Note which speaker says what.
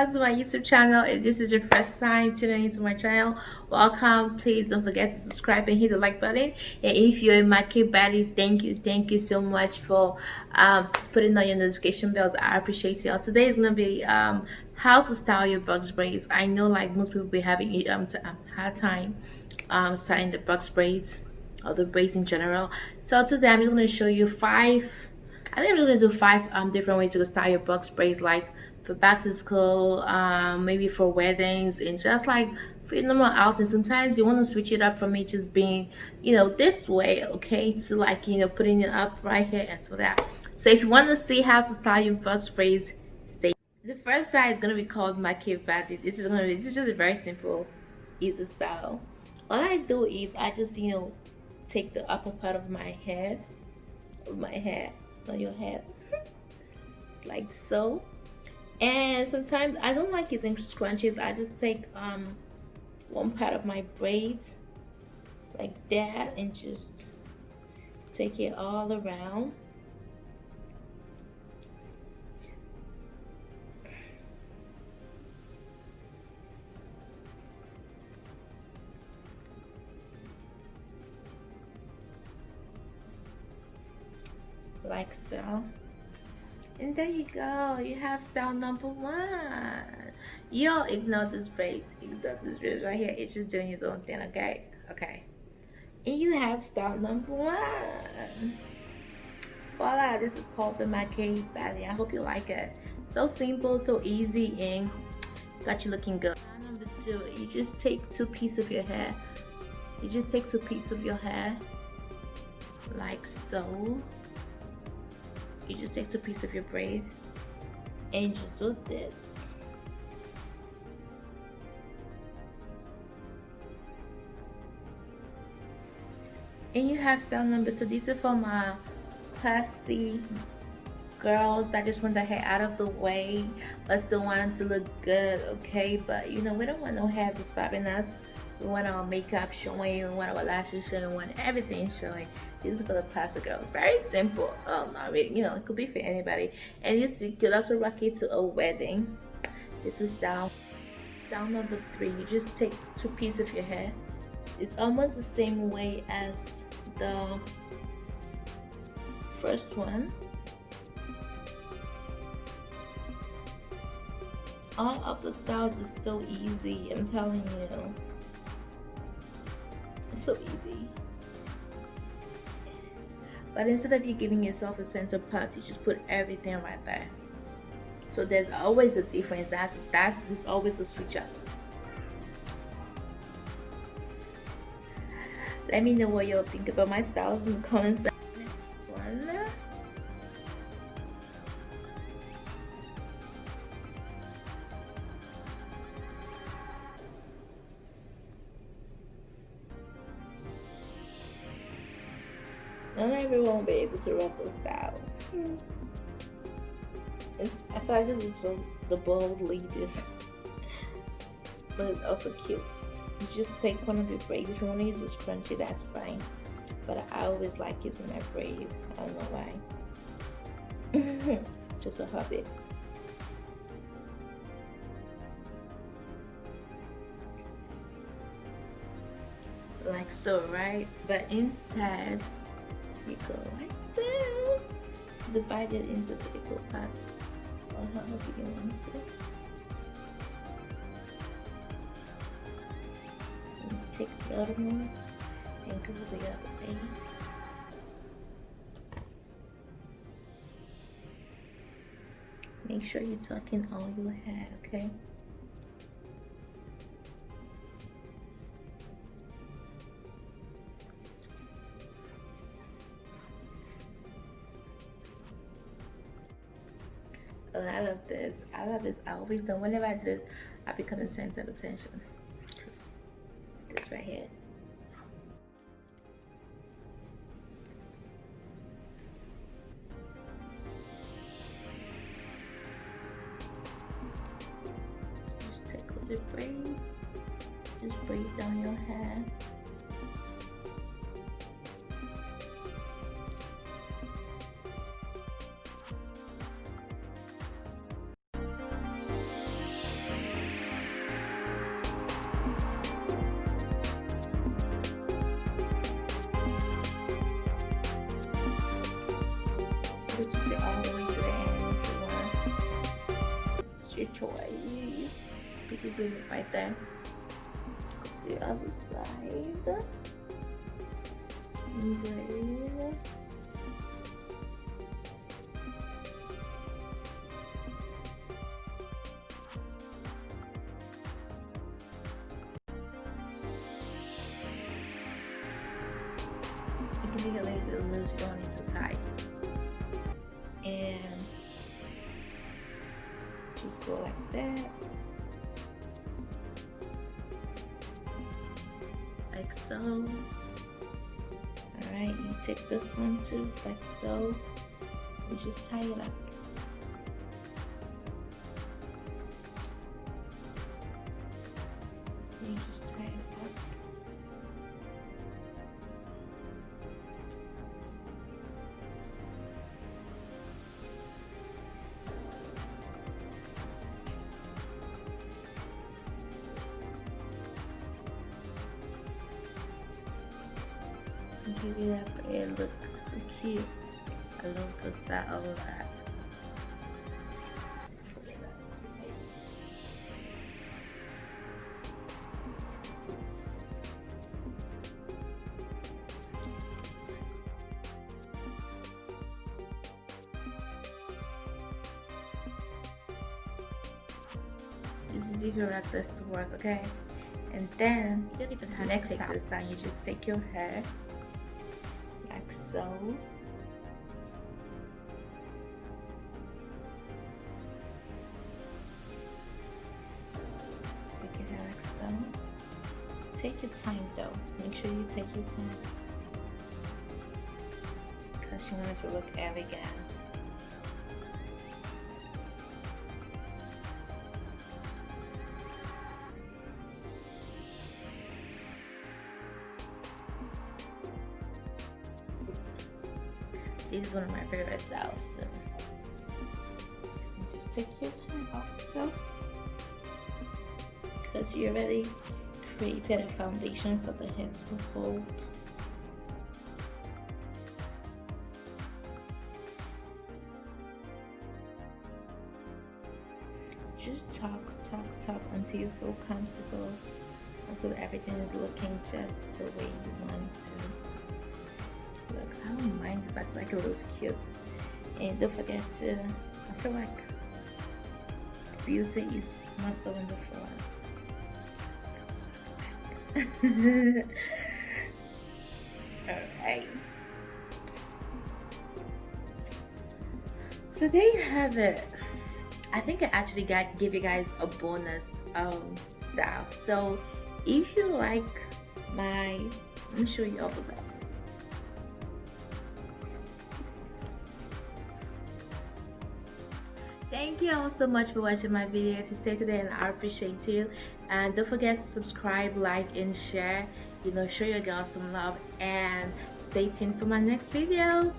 Speaker 1: back to my YouTube channel. If this is your first time tuning into my channel, welcome. Please don't forget to subscribe and hit the like button. And if you're a Mckay buddy, thank you so much for putting on your notification bells. I appreciate y'all. Today is gonna be how to style your box braids. I know like most people be having hard time styling the box braids or the braids in general. So today I'm just gonna show you I think I'm just gonna do five different ways to style your box braids, like for back to school, maybe for weddings, and just like for your normal outings. Sometimes you want to switch it up from it just being, this way, okay, to like, putting it up right here and so that. So if you want to see how to style your box braids, stay. The first style is gonna be called Mckay Rizzy. This is just a very simple, easy style. All I do is I just take the upper part of my head, not your head, like so. And sometimes I don't like using scrunchies. I just take one part of my braids like that and just take it all around. Like so. And there you go, you have style number one. Y'all ignore this braids, right here. It's just doing its own thing, okay? Okay. And you have style number one. Voila, this is called the Mckay Rizzy. I hope you like it. So simple, so easy, and got you looking good. Style number two, you just take two pieces of your hair. Like so. You just take two pieces of your braid and just do this. And you have style number two. These are for my classy girls that just want their hair out of the way but still wanting to look good, okay? But we don't want no hair disturbing us. We want our makeup showing, we want our lashes showing, we want everything showing. This is for the classic girls. Very simple. Oh, not really. It could be for anybody. And you could also rock it to a wedding. This is style number three. You just take two pieces of your hair. It's almost the same way as the first one. All of the style is so easy. I'm telling you. It's so easy. But instead of you giving yourself a center part, you just put everything right there. So there's always a difference. There's always a switch up. Let me know what y'all think about my styles in the comments section. Next one. Not everyone will be able to rock this style. I feel like this is for the bold ladies, but it's also cute. You just take one of your braids. If you want to use a scrunchie, that's fine. But I always like using my braid. I don't know why. Just a hobby. Like so, right? But instead, you go like this, divide it into equal parts, or however you want to. And take the other one and go the other way. Make sure you're tucking all your hair, okay? I love this. I always know whenever I do this, I become a center of attention. This right here. Just take a little braid. Just braid down your hair. able to see all the way to the end if you want. It's your choice. You can leave it right there. Go to the other side. Braid. You can make it a little bit loose, you don't need to tie. And just go like that. Like so. Alright, you take this one too, like so. And just tie it up. You just tie it up. Give you that hair look so cute. I love the style of that. This is if you want this to work, okay? And then you don't even have to take this down. You just take your hair like so. Take your hair like so. Take your time though. Make sure you take your time because you want it to look elegant. This is one of my favorite styles, so just take your time also because you already created a foundation for the hair to hold. Just talk until you feel comfortable, until everything is looking just the way you want it to. Look, I don't mind because I feel like it looks cute. And don't forget to, I feel like beauty is most of in the front. Alright. So there you have it. I think I actually give you guys a bonus style. So if you like my, let me show you all of that. Thank you all so much for watching my video. If you stayed today, and I appreciate you. And don't forget to subscribe, like, and share. You know, show your girl some love. And stay tuned for my next video.